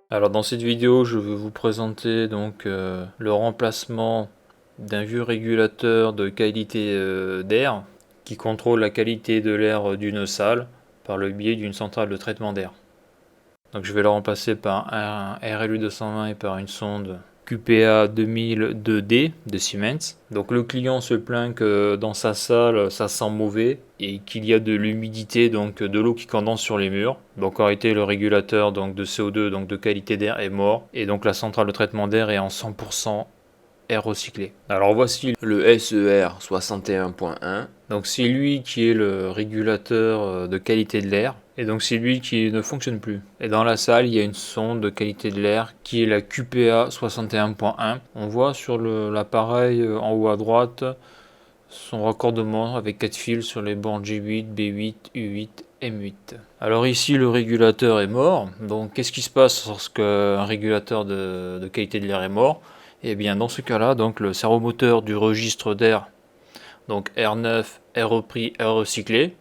Alors dans cette vidéo, je vais vous présenter donc le remplacement d'un vieux régulateur de qualité d'air qui contrôle la qualité de l'air d'une salle par le biais d'une centrale de traitement d'air. Donc je vais le remplacer par un RLU 220 et par une sonde QPA 2002D de Siemens. Donc le client se plaint que dans sa salle ça sent mauvais et qu'il y a de l'humidité, donc de l'eau qui condense sur les murs. Donc en réalité le régulateur donc de CO2, donc de qualité d'air, est mort et donc la centrale de traitement d'air est en 100% air recyclé. Alors voici le SER 61.1. Donc c'est lui qui est le régulateur de qualité de l'air. Et donc c'est lui qui ne fonctionne plus. Et dans la salle, il y a une sonde de qualité de l'air qui est la QPA 61.1. On voit sur l'appareil en haut à droite son raccordement avec 4 fils sur les bornes G8, B8, U8, M8. Alors ici le régulateur est mort. Donc qu'est-ce qui se passe lorsque un régulateur de qualité de l'air est mort? Et bien dans ce cas-là, donc le servomoteur du registre d'air, donc R9, R repris, R recyclé,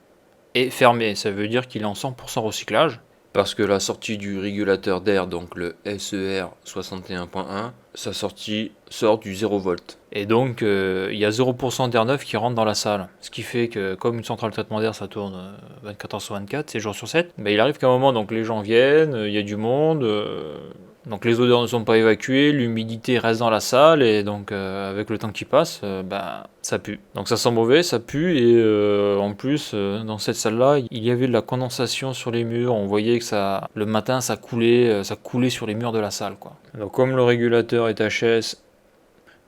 est fermé. Ça veut dire qu'il est en 100% recyclage. Parce que la sortie du régulateur d'air, donc le SER 61.1, sa sortie sort du 0 volt. Et donc il y a 0% d'air neuf qui rentre dans la salle. Ce qui fait que comme une centrale de traitement d'air ça tourne 24 h sur 24, 7 jours sur 7, mais il arrive qu'à un moment donc les gens viennent, il y a du monde, donc les odeurs ne sont pas évacuées, l'humidité reste dans la salle et donc avec le temps qui passe, ça pue. Donc ça sent mauvais, ça pue et en plus dans cette salle-là, il y avait de la condensation sur les murs. On voyait que le matin ça coulait sur les murs de la salle, quoi. Donc comme le régulateur est HS,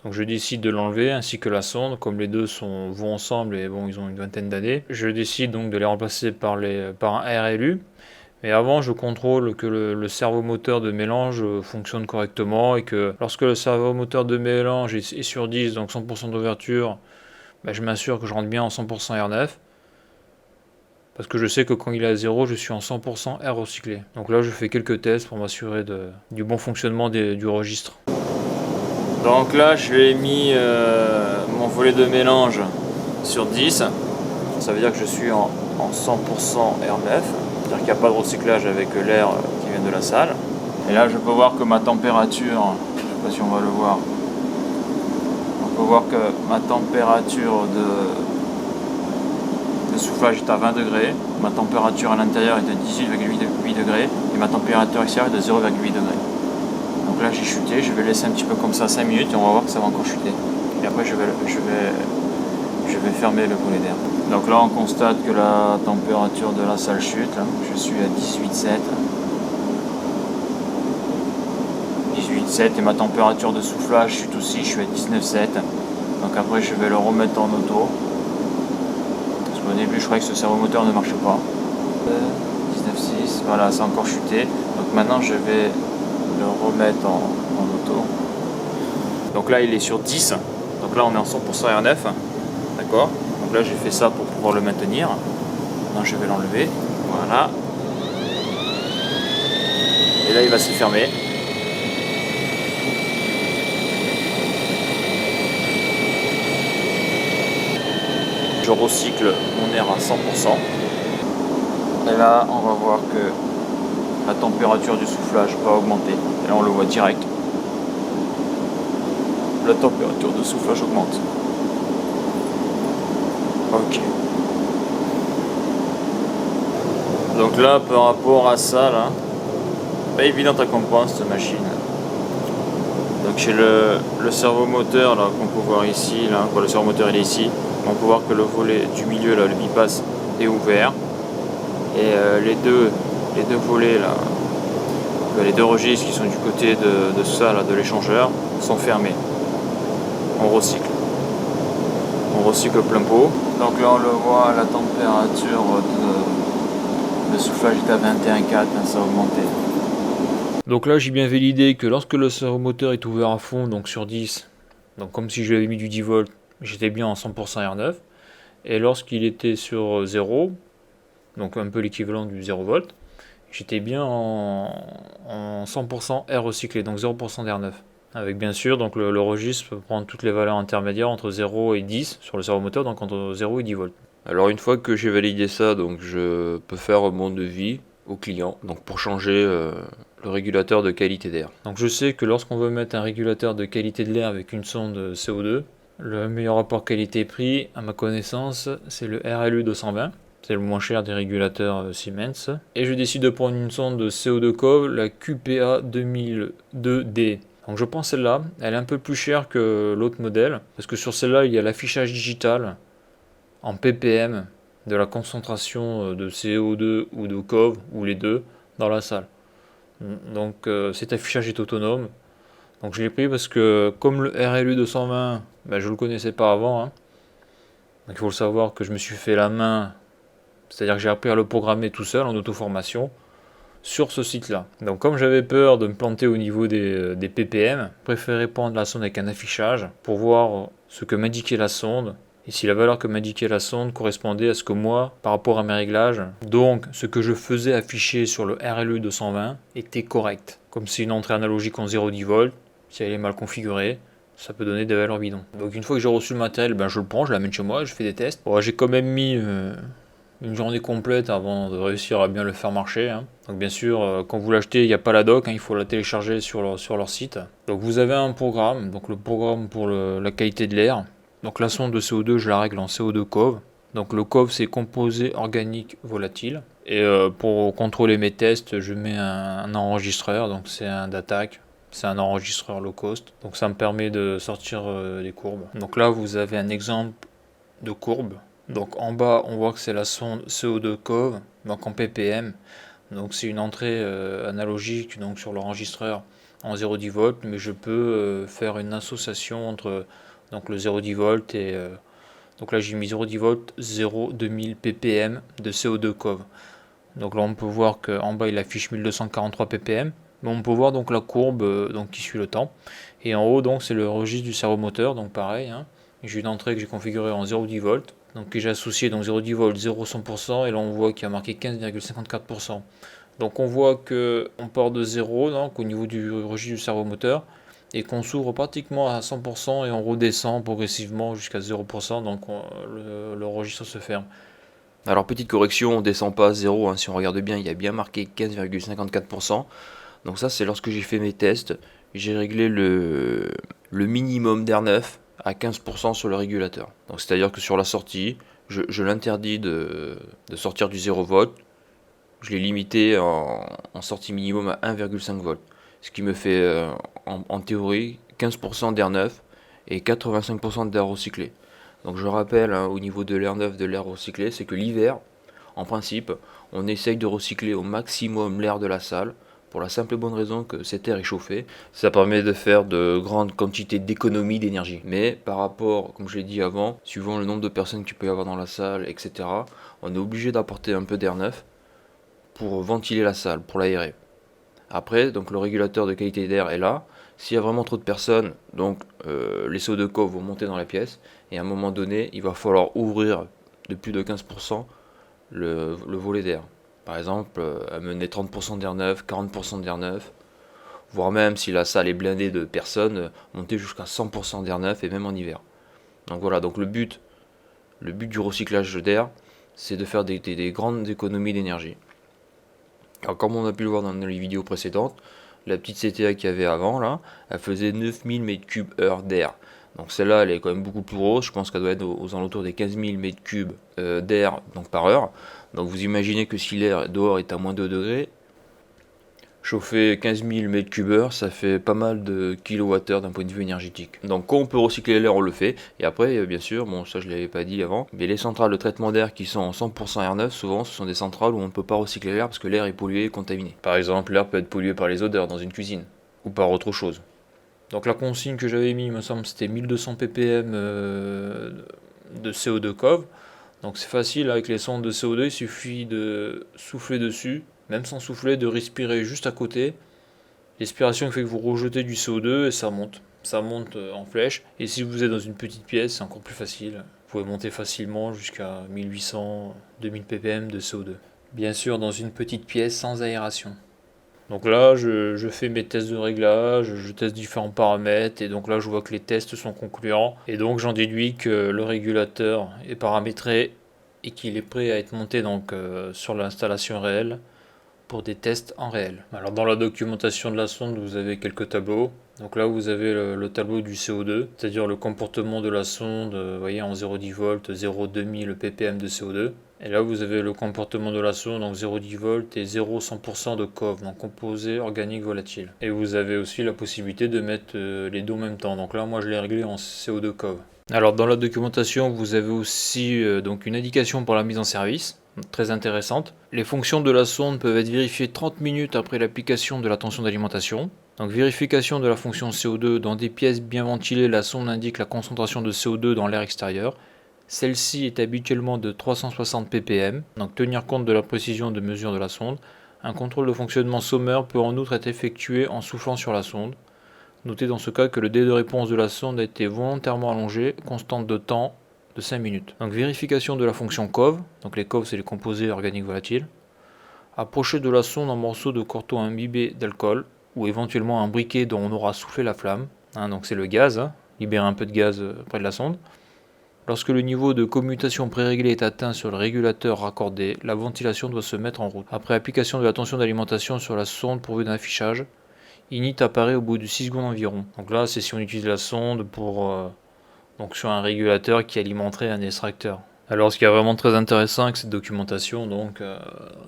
donc je décide de l'enlever ainsi que la sonde, comme les deux vont ensemble et bon ils ont une vingtaine d'années. Je décide donc de les remplacer par un RLU. Mais avant, je contrôle que le servomoteur de mélange fonctionne correctement et que lorsque le servomoteur de mélange est sur 10, donc 100% d'ouverture, je m'assure que je rentre bien en 100% R9. Parce que je sais que quand il est à 0, je suis en 100% air recyclé. Donc là, je fais quelques tests pour m'assurer du bon fonctionnement du registre. Donc là, je lui ai mis mon volet de mélange sur 10. Ça veut dire que je suis en 100% R9. C'est-à-dire qu'il n'y a pas de recyclage avec l'air qui vient de la salle. Et là, je peux voir que ma température, je ne sais pas si on va le voir, on peut voir que ma température de soufflage est à 20 degrés, ma température à l'intérieur est de 18,8 degrés et ma température extérieure est de 0,8 degrés. Donc là, j'ai chuté, je vais laisser un petit peu comme ça 5 minutes et on va voir que ça va encore chuter. Et après, je vais fermer le volet d'air. Donc là on constate que la température de la salle chute. Je suis à 18,7. 18,7 et ma température de soufflage chute aussi, je suis à 19,7. Donc après je vais le remettre en auto. Parce qu'au début je croyais que ce servomoteur ne marchait pas. 19,6, voilà, ça a encore chuté. Donc maintenant je vais le remettre en auto. Donc là il est sur 10. Donc là on est en 100% R9. D'accord. Donc là j'ai fait ça pour pouvoir le maintenir. Maintenant je vais l'enlever. Voilà. Et là il va se fermer. Je recycle mon air à 100%. Et là on va voir que la température du soufflage va augmenter. Et là on le voit direct. La température de soufflage augmente. Ok. Donc là, par rapport à ça, là, pas évident à comprendre cette machine. Donc j'ai le servomoteur là qu'on peut voir ici, là, le servomoteur il est ici. On peut voir que le volet du milieu là, le bypass est ouvert. Et les deux volets là, les deux registres qui sont du côté de ça là, de l'échangeur, sont fermés. On recycle. On recycle plein pot. Donc là on le voit, la température de soufflage est à 21,4, ça a augmenté. Donc là j'ai bien validé que lorsque le servomoteur est ouvert à fond, donc sur 10, donc comme si je lui avais mis du 10 volts, j'étais bien en 100% R9. Et lorsqu'il était sur 0, donc un peu l'équivalent du 0 volt, j'étais bien en 100% R recyclé, donc 0% d'R9. Avec bien sûr, donc le registre peut prendre toutes les valeurs intermédiaires entre 0 et 10 sur le servomoteur, donc entre 0 et 10 volts. Alors une fois que j'ai validé ça, donc je peux faire mon devis au client, donc pour changer le régulateur de qualité d'air. Donc je sais que lorsqu'on veut mettre un régulateur de qualité de l'air avec une sonde CO2, le meilleur rapport qualité-prix, à ma connaissance, c'est le RLU 220. C'est le moins cher des régulateurs Siemens. Et je décide de prendre une sonde de CO2 COV, la QPA 2002D. Donc je prends celle-là, elle est un peu plus chère que l'autre modèle, parce que sur celle-là, il y a l'affichage digital en ppm de la concentration de CO2 ou de COV, ou les deux, dans la salle. Donc cet affichage est autonome. Donc je l'ai pris parce que comme le RLU 220, ben, je ne le connaissais pas avant. Hein. Donc il faut le savoir que je me suis fait la main, c'est-à-dire que j'ai appris à le programmer tout seul en auto-formation sur ce site-là. Donc comme j'avais peur de me planter au niveau des ppm, je préférais prendre la sonde avec un affichage pour voir ce que m'indiquait la sonde et si la valeur que m'indiquait la sonde correspondait à ce que moi, par rapport à mes réglages, donc ce que je faisais afficher sur le RLU 220 était correct. Comme c'est une entrée analogique en 0,10 volts, si elle est mal configurée, ça peut donner des valeurs bidons. Donc une fois que j'ai reçu le matériel, ben je le prends, je l'amène chez moi, je fais des tests. Bon, j'ai quand même mis une journée complète avant de réussir à bien le faire marcher. Hein. Donc bien sûr, quand vous l'achetez, il n'y a pas la doc, hein, il faut la télécharger sur leur site. Donc vous avez un programme, donc le programme pour la qualité de l'air. Donc la sonde de CO2, je la règle en CO2 COV. Donc le COV, c'est composé organique volatile. Et pour contrôler mes tests, je mets un enregistreur, donc c'est un DATAC. C'est un enregistreur low cost, donc ça me permet de sortir des courbes. Donc là, vous avez un exemple de courbe. Donc en bas, on voit que c'est la sonde CO2 COV, donc en ppm. Donc c'est une entrée analogique donc sur l'enregistreur en 0,10 volts, mais je peux faire une association entre donc le 0,10 volts et donc là j'ai mis 0,10 volts 0,2000 ppm de CO2 COV. Donc là on peut voir qu'en bas il affiche 1243 ppm. Mais on peut voir donc la courbe donc, qui suit le temps. Et en haut donc c'est le registre du servomoteur, donc pareil. Hein. J'ai une entrée que j'ai configurée en 0,10 volts. Donc que j'ai associé donc 0,10 volts 0,100% et là on voit qu'il y a marqué 15,54%. Donc on voit qu'on part de 0 donc, au niveau du registre du servomoteur et qu'on s'ouvre pratiquement à 100% et on redescend progressivement jusqu'à 0%, donc le registre se ferme. Alors petite correction, on descend pas à 0, hein, si on regarde bien, il y a bien marqué 15,54%. Donc ça c'est lorsque j'ai fait mes tests, j'ai réglé le minimum d'air neuf à 15% sur le régulateur. Donc c'est-à-dire que sur la sortie, je l'interdis de sortir du 0 volt, je l'ai limité en sortie minimum à 1,5 volts. Ce qui me fait en théorie 15% d'air neuf et 85% d'air recyclé. Donc je rappelle, hein, au niveau de l'air neuf, de l'air recyclé, c'est que l'hiver, en principe, on essaye de recycler au maximum l'air de la salle, pour la simple et bonne raison que cet air est chauffé. Ça permet de faire de grandes quantités d'économie d'énergie. Mais par rapport, comme je l'ai dit avant, suivant le nombre de personnes qu'il peut y avoir dans la salle, etc., on est obligé d'apporter un peu d'air neuf pour ventiler la salle, pour l'aérer. Après, donc le régulateur de qualité d'air est là. S'il y a vraiment trop de personnes, donc les CO2 COV vont monter dans la pièce. Et à un moment donné, il va falloir ouvrir de plus de 15% le volet d'air. Par exemple, amener 30% d'air neuf, 40% d'air neuf, voire même si la salle est blindée de personnes, monter jusqu'à 100% d'air neuf et même en hiver. Donc voilà, donc le but du recyclage d'air, c'est de faire des grandes économies d'énergie. Alors comme on a pu le voir dans les vidéos précédentes, la petite CTA qu'il y avait avant là, elle faisait 9000 m3 d'air. Donc celle-là, elle est quand même beaucoup plus grosse. Je pense qu'elle doit être aux alentours des 15 000 m3 d'air donc par heure. Donc vous imaginez que si l'air dehors est à moins 2 degrés, chauffer 15 000 m3 ça fait pas mal de kilowattheures d'un point de vue énergétique. Donc quand on peut recycler l'air, on le fait. Et après, bien sûr, bon ça je l'avais pas dit avant, mais les centrales de traitement d'air qui sont en 100% air neuf, souvent ce sont des centrales où on ne peut pas recycler l'air parce que l'air est pollué et contaminé. Par exemple, l'air peut être pollué par les odeurs dans une cuisine, ou par autre chose. Donc la consigne que j'avais mis, il me semble, c'était 1200 ppm de CO2 COV. Donc c'est facile, avec les sondes de CO2, il suffit de souffler dessus, même sans souffler, de respirer juste à côté. L'expiration fait que vous rejetez du CO2 et ça monte. Ça monte en flèche. Et si vous êtes dans une petite pièce, c'est encore plus facile. Vous pouvez monter facilement jusqu'à 1800, 2000 ppm de CO2. Bien sûr, dans une petite pièce sans aération. Donc là, je fais mes tests de réglage, je teste différents paramètres, et donc là, je vois que les tests sont concluants. Et donc, j'en déduis que le régulateur est paramétré et qu'il est prêt à être monté donc, sur l'installation réelle pour des tests en réel. Alors dans la documentation de la sonde, vous avez quelques tableaux. Donc là, vous avez le tableau du CO2, c'est-à-dire le comportement de la sonde, vous voyez, en 0,10 volts, 0,2000 ppm de CO2. Et là, vous avez le comportement de la sonde, donc 0,10 volts et 0,100% de COV, donc composé organique volatile. Et vous avez aussi la possibilité de mettre les deux en même temps. Donc là, moi, je l'ai réglé en CO2 COV. Alors dans la documentation, vous avez aussi donc une indication pour la mise en service, très intéressante. Les fonctions de la sonde peuvent être vérifiées 30 minutes après l'application de la tension d'alimentation. Donc vérification de la fonction CO2 dans des pièces bien ventilées, la sonde indique la concentration de CO2 dans l'air extérieur. Celle-ci est habituellement de 360 ppm, donc tenir compte de la précision de mesure de la sonde. Un contrôle de fonctionnement sommaire peut en outre être effectué en soufflant sur la sonde. Notez dans ce cas que le délai de réponse de la sonde a été volontairement allongé, constante de temps de 5 minutes. Donc vérification de la fonction COV, donc les COV c'est les composés organiques volatiles. Approcher de la sonde en morceaux de coton imbibés d'alcool, ou éventuellement un briquet dont on aura soufflé la flamme, donc c'est le gaz, libérer un peu de gaz près de la sonde. Lorsque le niveau de commutation préréglé est atteint sur le régulateur raccordé, la ventilation doit se mettre en route. Après application de la tension d'alimentation sur la sonde pourvue d'un affichage, init apparaît au bout de 6 secondes environ. Donc là, c'est si on utilise la sonde pour donc sur un régulateur qui alimenterait un extracteur. Alors, ce qui est vraiment très intéressant avec cette documentation, donc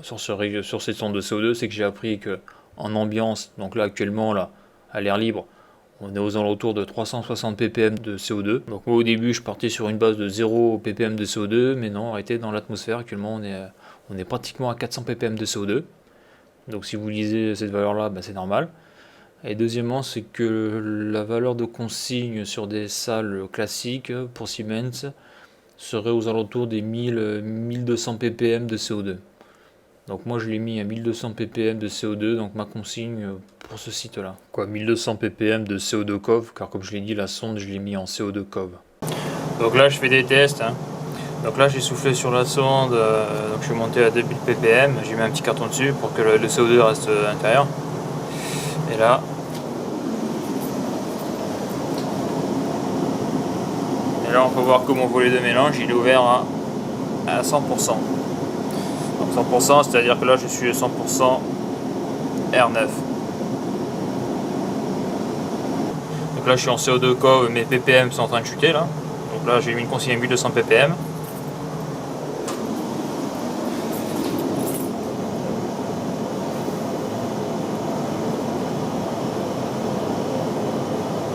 sur cette sonde de CO2, c'est que j'ai appris que en ambiance, donc là actuellement là, à l'air libre, on est aux alentours de 360 ppm de CO2. Donc moi au début je partais sur une base de 0 ppm de CO2, mais non, arrêtez, dans l'atmosphère actuellement on est pratiquement à 400 ppm de CO2. Donc si vous lisez cette valeur là, c'est normal. Et deuxièmement, c'est que la valeur de consigne sur des salles classiques pour Siemens serait aux alentours des 1200 ppm de CO2. Donc moi je l'ai mis à 1200 ppm de CO2, donc ma consigne pour ce site-là. 1200 ppm de CO2 COV, car comme je l'ai dit, la sonde je l'ai mis en CO2 COV. Donc là je fais des tests. Donc là j'ai soufflé sur la sonde, donc je suis monté à 2000 ppm, j'ai mis un petit carton dessus pour que le CO2 reste à l'intérieur. Et là, on peut voir que mon volet de mélange il est ouvert à 100%. Donc 100%, c'est-à-dire que là je suis à 100% R9. Donc là je suis en CO2 COV, mes ppm sont en train de chuter là. Donc là j'ai mis une consigne à 1200 ppm.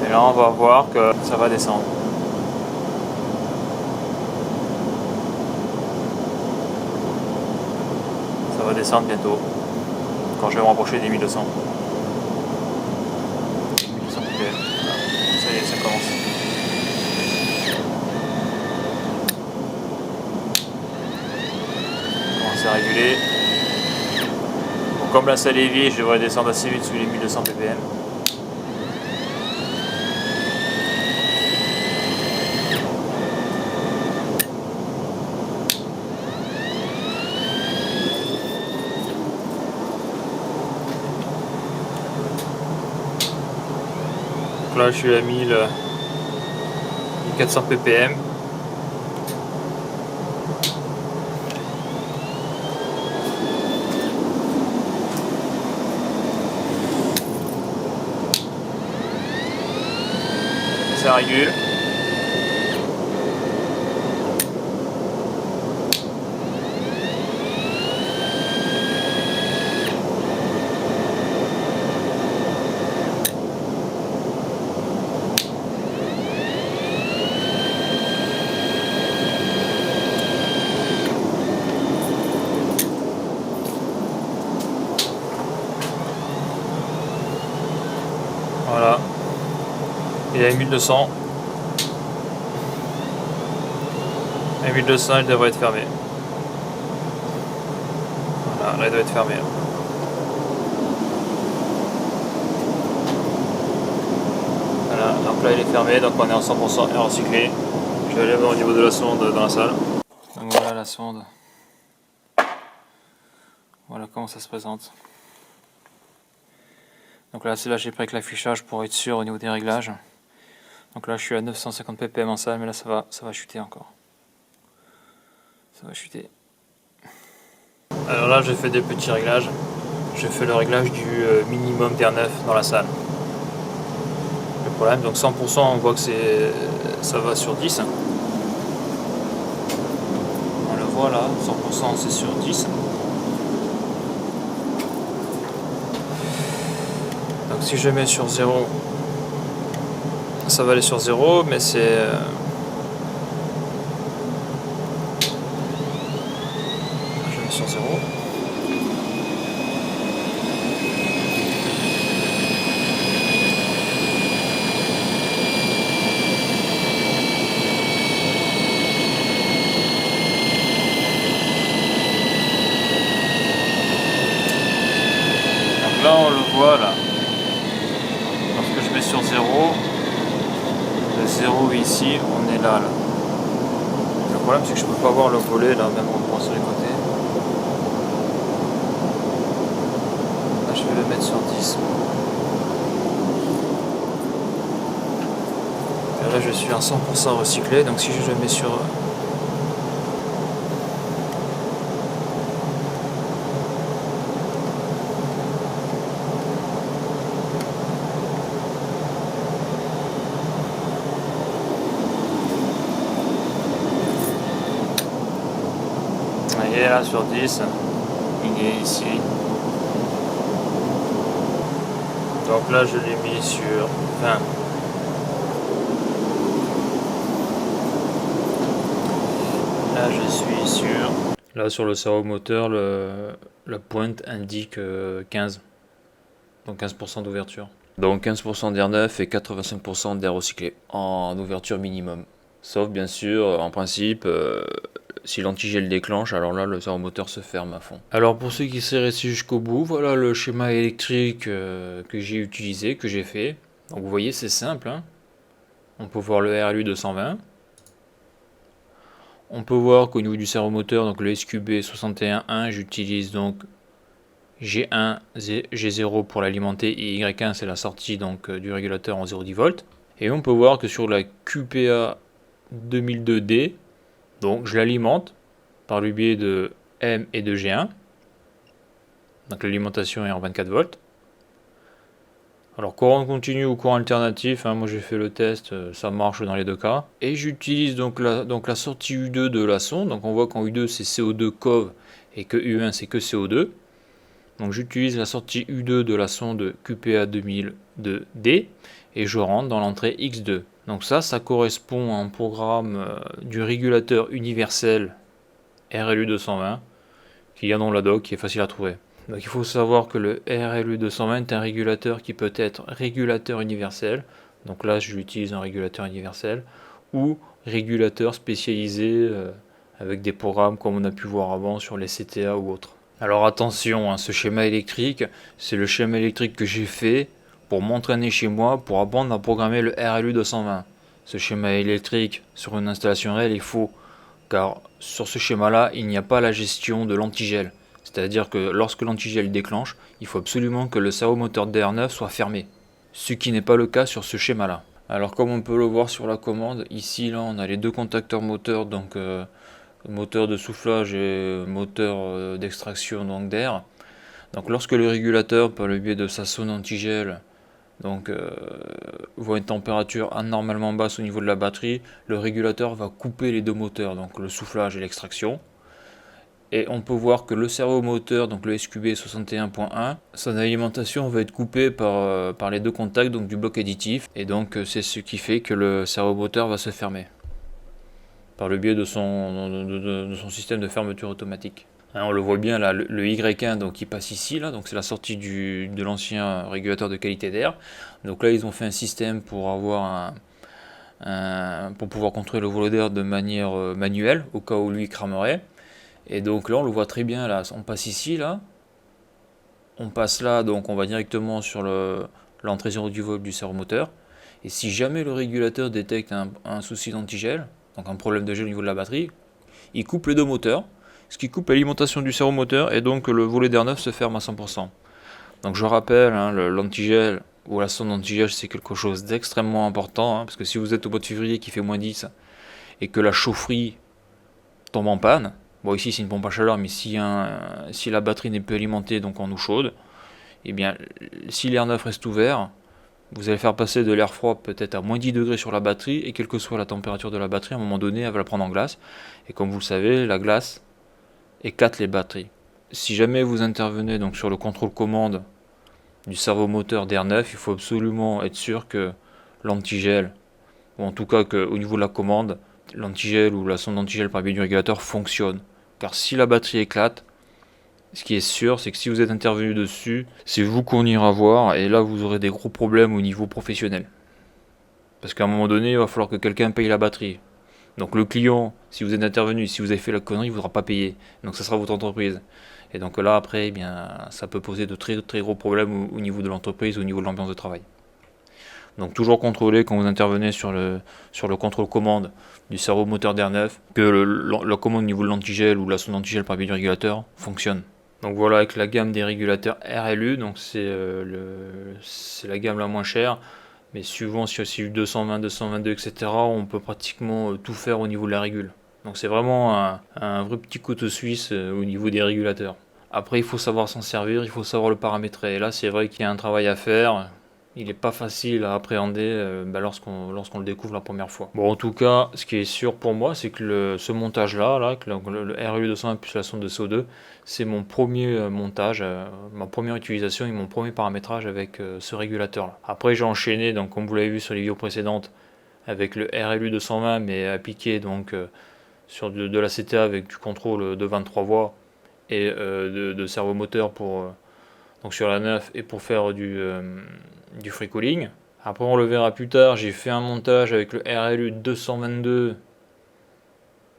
Et là on va voir que ça va descendre. Ça va descendre bientôt, quand je vais me rapprocher des 1200. 1200 ppm. Ça y est, ça commence. On commence à réguler. Bon, comme la salle est vide, je devrais descendre assez vite sous les 1200 ppm. Là je suis à 1400 ppm. Ça régule. Voilà. Il est à 1200. À 1200, il devrait être fermé. Voilà, là il doit être fermé. Voilà, donc là il est fermé, donc on est en 100% air recyclé. Je vais aller voir au niveau de la sonde dans la salle. Donc voilà la sonde. Voilà comment ça se présente. Donc là c'est là j'ai pris avec l'affichage pour être sûr au niveau des réglages. Donc là je suis à 950 ppm en salle, mais là ça va chuter encore. Ça va chuter. Alors là j'ai fait des petits réglages. j'ai fait le réglage du minimum d'air neuf dans la salle. Le problème, donc 100%, on voit que ça va sur 10. On le voit là, 100% c'est sur 10. Donc si je mets sur 0, ça va aller sur 0, mais c'est... je mets sur 0. Donc là on le voit là. Lorsque je mets sur 0, le 0 ici, on est là. Le problème c'est que je peux pas voir le volet là, même en point sur les côtés. Là je vais le mettre sur 10. Et là je suis à 100% recyclé, donc si je le mets sur... Il est là sur 10, il est ici. Donc là je l'ai mis sur 20. Là je suis sur... Là sur le servomoteur, la pointe indique 15. Donc 15% d'ouverture. Donc 15% d'air neuf et 85% d'air recyclé en ouverture minimum. Sauf bien sûr, en principe, si l'antigel déclenche, alors là le servomoteur se ferme à fond. Alors pour ceux qui seraient restés jusqu'au bout, voilà le schéma électrique que j'ai utilisé, que j'ai fait. Donc vous voyez c'est simple, hein. On peut voir le RLU 220. On peut voir qu'au niveau du servomoteur, donc le SQB 61.1, j'utilise donc G1, G0 pour l'alimenter et Y1 c'est la sortie donc du régulateur en 0,10 volts. Et on peut voir que sur la QPA 2002D, donc je l'alimente par le biais de M et de G1. Donc l'alimentation est en 24 volts. Alors courant continu ou courant alternatif, hein, moi j'ai fait le test, ça marche dans les deux cas. Et j'utilise donc la sortie U2 de la sonde. Donc on voit qu'en U2 c'est CO2 COV et que U1 c'est que CO2. Donc j'utilise la sortie U2 de la sonde QPA 2002D et je rentre dans l'entrée X2. Donc ça correspond à un programme du régulateur universel RLU 220 qui y a dans la doc, qui est facile à trouver. Donc il faut savoir que le RLU 220 est un régulateur qui peut être régulateur universel. Donc là j'utilise un régulateur universel ou régulateur spécialisé avec des programmes comme on a pu voir avant sur les CTA ou autres. Alors attention, hein, ce schéma électrique, c'est le schéma électrique que j'ai fait pour m'entraîner chez moi pour apprendre à programmer le RLU 220. Ce schéma électrique sur une installation réelle est faux, car sur ce schéma-là, il n'y a pas la gestion de l'antigel. C'est-à-dire que lorsque l'antigel déclenche, il faut absolument que le servomoteur d'air neuf soit fermé. Ce qui n'est pas le cas sur ce schéma-là. Alors comme on peut le voir sur la commande, ici là on a les deux contacteurs moteurs, donc moteur de soufflage et moteur d'extraction donc d'air. Donc lorsque le régulateur, par le biais de sa sonde antigel, donc voit une température anormalement basse au niveau de la batterie, le régulateur va couper les deux moteurs, donc le soufflage et l'extraction. Et on peut voir que le servomoteur, donc le SQB 61.1, son alimentation va être coupée par les deux contacts donc du bloc additif. Et donc c'est ce qui fait que le servomoteur va se fermer par le biais de son système de fermeture automatique. Hein, on le voit bien là, le Y1 donc, qui passe ici, là, donc c'est la sortie de l'ancien régulateur de qualité d'air. Donc là ils ont fait un système pour avoir pour pouvoir contrôler le volet d'air de manière manuelle, au cas où lui cramerait. Et donc là on le voit très bien, là on passe ici, là on passe là, donc on va directement sur l'entrée 0,10 volts du servomoteur. Et si jamais le régulateur détecte un souci d'antigel, donc un problème de gel au niveau de la batterie, il coupe les deux moteurs, ce qui coupe l'alimentation du servomoteur et donc le volet d'air neuf se ferme à 100%. Donc je rappelle, hein, l'antigel ou la sonde antigel c'est quelque chose d'extrêmement important, hein, parce que si vous êtes au mois de février qui fait moins 10 et que la chaufferie tombe en panne, bon ici c'est une pompe à chaleur, mais si la batterie n'est plus alimentée donc en eau chaude, et bien si l'air neuf reste ouvert, vous allez faire passer de l'air froid peut-être à moins 10 degrés sur la batterie, et quelle que soit la température de la batterie, à un moment donné, elle va la prendre en glace. Et comme vous le savez, la glace éclate les batteries. Si jamais vous intervenez donc sur le contrôle commande du servomoteur d'air neuf, il faut absolument être sûr que l'antigel, ou en tout cas qu'au niveau de la commande, l'antigel ou la sonde d'antigel par biais du régulateur fonctionne. Car si la batterie éclate, ce qui est sûr, c'est que si vous êtes intervenu dessus, c'est vous qu'on ira voir, et là vous aurez des gros problèmes au niveau professionnel. Parce qu'à un moment donné, il va falloir que quelqu'un paye la batterie. Donc le client, si vous êtes intervenu, si vous avez fait la connerie, il ne voudra pas payer. Donc ça sera votre entreprise. Et donc là, après, eh bien, ça peut poser de très, très gros problèmes au niveau de l'entreprise, au niveau de l'ambiance de travail. Donc toujours contrôler quand vous intervenez sur le contrôle commande du servomoteur d'air neuf, que la commande au niveau de l'antigel ou la sonde d'antigel par biais du régulateur fonctionne. Donc voilà, avec la gamme des régulateurs RLU, donc c'est la gamme la moins chère, mais suivant si c'est du 220, 222, etc., on peut pratiquement tout faire au niveau de la régule. Donc c'est vraiment un vrai petit couteau suisse au niveau des régulateurs. Après, il faut savoir s'en servir, il faut savoir le paramétrer. Et là, c'est vrai qu'il y a un travail à faire. Il n'est pas facile à appréhender lorsqu'on le découvre la première fois. Bon, en tout cas, ce qui est sûr pour moi, c'est que ce montage-là, que le RLU 201 plus la sonde de CO2, c'est mon premier montage, ma première utilisation et mon premier paramétrage avec ce régulateur-là. Après, j'ai enchaîné, donc, comme vous l'avez vu sur les vidéos précédentes, avec le RLU 220, mais appliqué donc, sur de la CTA avec du contrôle de 23 voies et de servomoteur pour, donc sur la 9 et pour faire du free cooling. Après, on le verra plus tard, j'ai fait un montage avec le RLU 222.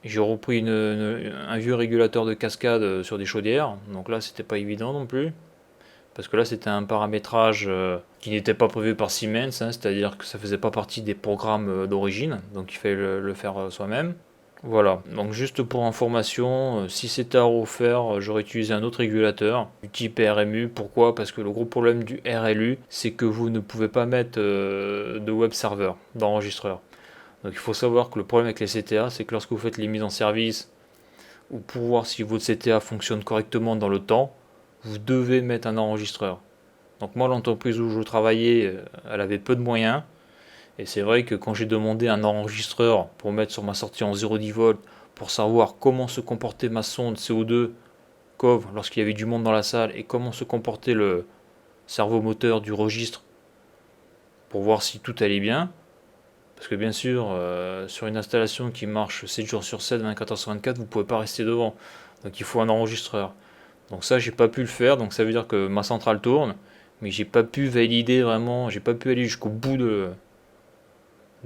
J'ai repris un vieux régulateur de cascade sur des chaudières. Donc là, c'était pas évident non plus. Parce que là, c'était un paramétrage qui n'était pas prévu par Siemens, hein, c'est-à-dire que ça faisait pas partie des programmes d'origine. Donc il fallait le faire soi-même. Voilà, donc juste pour information, si c'était à refaire, j'aurais utilisé un autre régulateur du type RMU. Pourquoi? Parce que le gros problème du RLU, c'est que vous ne pouvez pas mettre de web server, d'enregistreur. Donc il faut savoir que le problème avec les CTA, c'est que lorsque vous faites les mises en service, ou pour voir si votre CTA fonctionne correctement dans le temps, vous devez mettre un enregistreur. Donc moi, l'entreprise où je travaillais, elle avait peu de moyens. Et c'est vrai que quand j'ai demandé un enregistreur pour mettre sur ma sortie en 0,10 volts, pour savoir comment se comportait ma sonde CO2 COV lorsqu'il y avait du monde dans la salle, et comment se comportait le servomoteur du registre, pour voir si tout allait bien, parce que bien sûr, sur une installation qui marche 7 jours sur 7, 24 heures sur 24, vous ne pouvez pas rester devant. Donc il faut un enregistreur. Donc ça, j'ai pas pu le faire, donc ça veut dire que ma centrale tourne, mais j'ai pas pu valider vraiment, j'ai pas pu aller jusqu'au bout de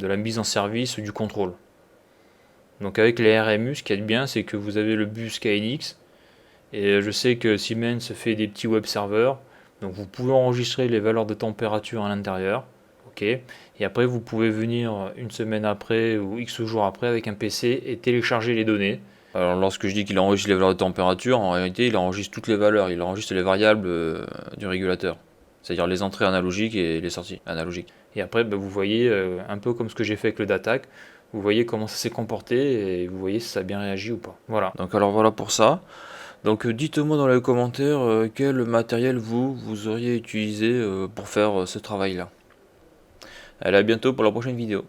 la mise en service du contrôle. Donc avec les RMU, ce qui est bien, c'est que vous avez le bus KNX, et je sais que Siemens fait des petits web serveurs, donc vous pouvez enregistrer les valeurs de température à l'intérieur, ok, et après vous pouvez venir une semaine après ou X jours après avec un PC et télécharger les données. Alors lorsque je dis qu'il enregistre les valeurs de température, en réalité il enregistre toutes les valeurs, il enregistre les variables du régulateur. C'est-à-dire les entrées analogiques et les sorties analogiques. Et après, vous voyez, un peu comme ce que j'ai fait avec le DATAC, vous voyez comment ça s'est comporté et vous voyez si ça a bien réagi ou pas. Voilà. Donc alors voilà pour ça. Donc dites-moi dans les commentaires quel matériel vous auriez utilisé pour faire ce travail-là. Allez, à bientôt pour la prochaine vidéo.